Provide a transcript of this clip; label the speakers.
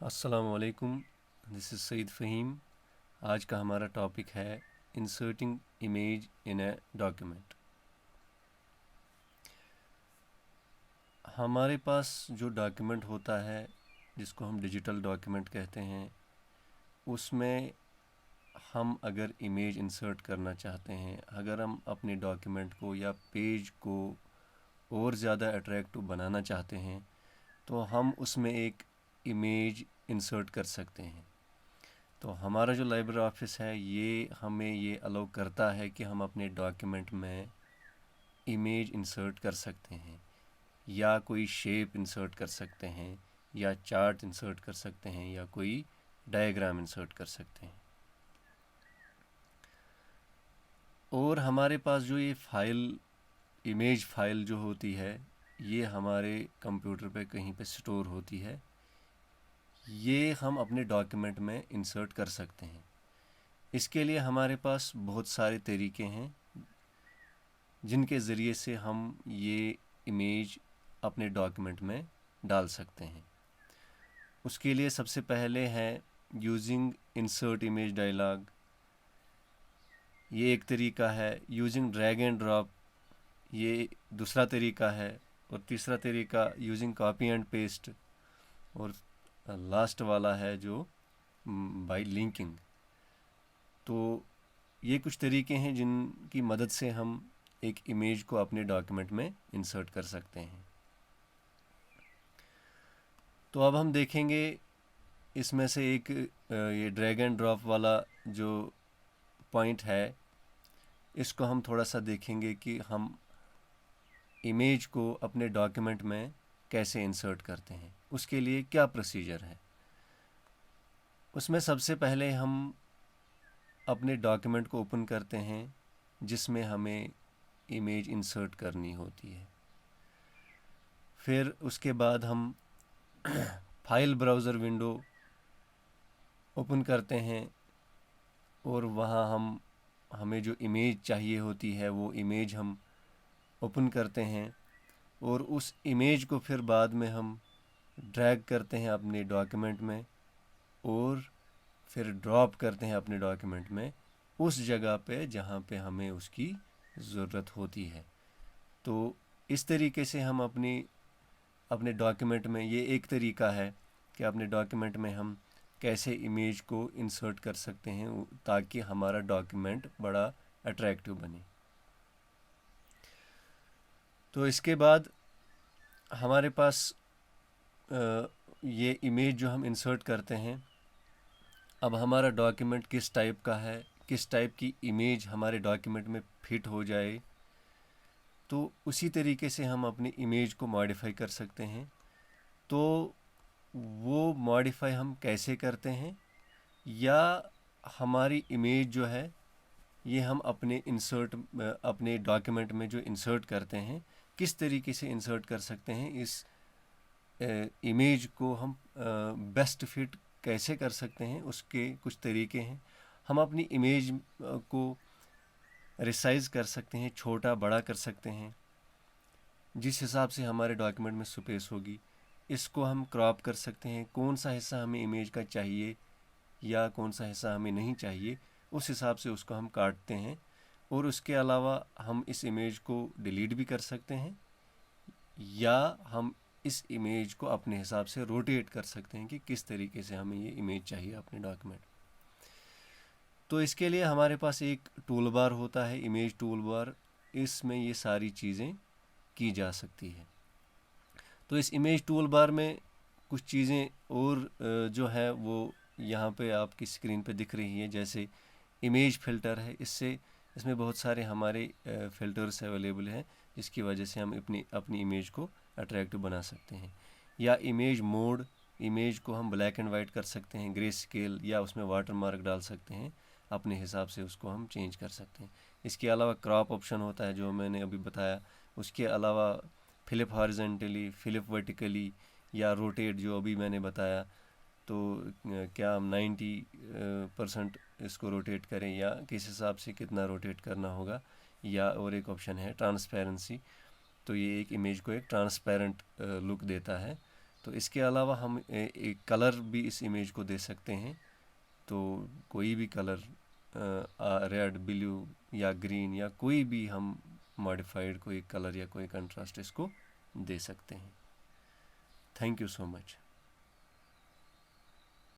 Speaker 1: अस्सलाम वालेकुम। This is Syed Faheem. आज का हमारा टॉपिक है inserting image in a document. हमारे पास जो डॉक्यूमेंट होता है जिसको हम डिजिटल डॉक्यूमेंट कहते हैं, उसमें हम अगर इमेज इंसर्ट करना चाहते हैं, अगर हम अपने डॉक्यूमेंट को या पेज को और ज़्यादा अट्रैक्टिव बनाना चाहते हैं, तो हम उसमें एक इमेज इंसर्ट कर सकते हैं। तो हमारा जो लाइब्रेरी ऑफिस है ये हमें ये अलाउ करता है कि हम अपने डॉक्यूमेंट में इमेज इंसर्ट कर सकते हैं, या कोई शेप इंसर्ट कर सकते हैं, या चार्ट इंसर्ट कर सकते हैं, या कोई डायग्राम इंसर्ट कर सकते हैं। और हमारे पास जो ये फ़ाइल, इमेज फ़ाइल जो होती है, ये हमारे कंप्यूटर पे कहीं पे स्टोर होती है। ये हम अपने डॉक्यूमेंट में इंसर्ट कर सकते हैं। इसके लिए हमारे पास बहुत सारे तरीके हैं जिनके ज़रिए से हम ये इमेज अपने डॉक्यूमेंट में डाल सकते हैं। उसके लिए सबसे पहले है यूजिंग इंसर्ट इमेज डायलॉग, ये एक तरीका है। यूजिंग ड्रैग एंड ड्रॉप, ये दूसरा तरीका है। और तीसरा तरीका यूजिंग कॉपी एंड पेस्ट। और लास्ट वाला है जो बाय लिंकिंग। तो ये कुछ तरीके हैं जिनकी मदद से हम एक इमेज को अपने डॉक्यूमेंट में इंसर्ट कर सकते हैं। तो अब हम देखेंगे इसमें से एक ये ड्रैग एंड ड्रॉप वाला जो पॉइंट है, इसको हम थोड़ा सा देखेंगे कि हम इमेज को अपने डॉक्यूमेंट में कैसे इंसर्ट करते हैं, उसके लिए क्या प्रोसीजर है। उसमें सबसे पहले हम अपने डॉक्यूमेंट को ओपन करते हैं जिसमें हमें इमेज इंसर्ट करनी होती है। फिर उसके बाद हम फाइल ब्राउज़र विंडो ओपन करते हैं और वहाँ हमें जो इमेज चाहिए होती है वो इमेज हम ओपन करते हैं। और उस इमेज को फिर बाद में हम ड्रैग करते हैं अपने डॉक्यूमेंट में और फिर ड्रॉप करते हैं अपने डॉक्यूमेंट में उस जगह पे जहाँ पे हमें उसकी ज़रूरत होती है। तो इस तरीके से हम अपने डॉक्यूमेंट में, ये एक तरीका है कि अपने डॉक्यूमेंट में हम कैसे इमेज को इंसर्ट कर सकते हैं ताकि हमारा डॉक्यूमेंट बड़ा अट्रैक्टिव बने। तो इसके बाद हमारे पास ये इमेज जो हम इंसर्ट करते हैं, अब हमारा डॉक्यूमेंट किस टाइप का है, किस टाइप की इमेज हमारे डॉक्यूमेंट में फिट हो जाए, तो उसी तरीके से हम अपनी इमेज को मॉडिफाई कर सकते हैं। तो वो मॉडिफाई हम कैसे करते हैं, या हमारी इमेज जो है ये हम अपने डॉक्यूमेंट में जो इंसर्ट करते हैं, किस तरीके से इंसर्ट कर सकते हैं, इस इमेज को हम बेस्ट फिट कैसे कर सकते हैं, उसके कुछ तरीके हैं। हम अपनी इमेज को रिसाइज़ कर सकते हैं, छोटा बड़ा कर सकते हैं जिस हिसाब से हमारे डॉक्यूमेंट में स्पेस होगी। इसको हम क्रॉप कर सकते हैं, कौन सा हिस्सा हमें इमेज का चाहिए या कौन सा हिस्सा हमें नहीं चाहिए, उस हिसाब से उसको हम काटते हैं। और उसके अलावा हम इस इमेज को डिलीट भी कर सकते हैं, या हम इस इमेज को अपने हिसाब से रोटेट कर सकते हैं कि किस तरीके से हमें ये इमेज चाहिए अपने डॉक्यूमेंट। तो इसके लिए हमारे पास एक टूल बार होता है, इमेज टूल बार। इसमें ये सारी चीज़ें की जा सकती है। तो इस इमेज टूल बार में कुछ चीज़ें और जो है वो यहाँ पे आपकी स्क्रीन पे दिख रही है। जैसे इमेज फ़िल्टर है, इसमें बहुत सारे हमारे फ़िल्टर्स अवेलेबल हैं जिसकी वजह से हम अपनी इमेज को अट्रैक्टिव बना सकते हैं। या इमेज मोड, इमेज को हम ब्लैक एंड वाइट कर सकते हैं, ग्रे स्केल, या उसमें वाटर मार्क डाल सकते हैं, अपने हिसाब से उसको हम चेंज कर सकते हैं। इसके अलावा क्रॉप ऑप्शन होता है जो मैंने अभी बताया। उसके अलावा फ्लिप हॉरिजॉन्टली, फ्लिप वर्टिकली, या रोटेट जो अभी मैंने बताया। तो क्या हम 90% इसको रोटेट करें, या किस हिसाब से कितना रोटेट करना होगा। या और एक ऑप्शन है ट्रांसपेरेंसी, तो ये एक इमेज को एक ट्रांसपेरेंट लुक देता है। तो इसके अलावा हम एक कलर भी इस इमेज को दे सकते हैं। तो कोई भी कलर, रेड, ब्लू या ग्रीन या कोई भी हम मॉडिफाइड कोई कलर या कोई कंट्रास्ट इसको दे सकते हैं। Thank you so much.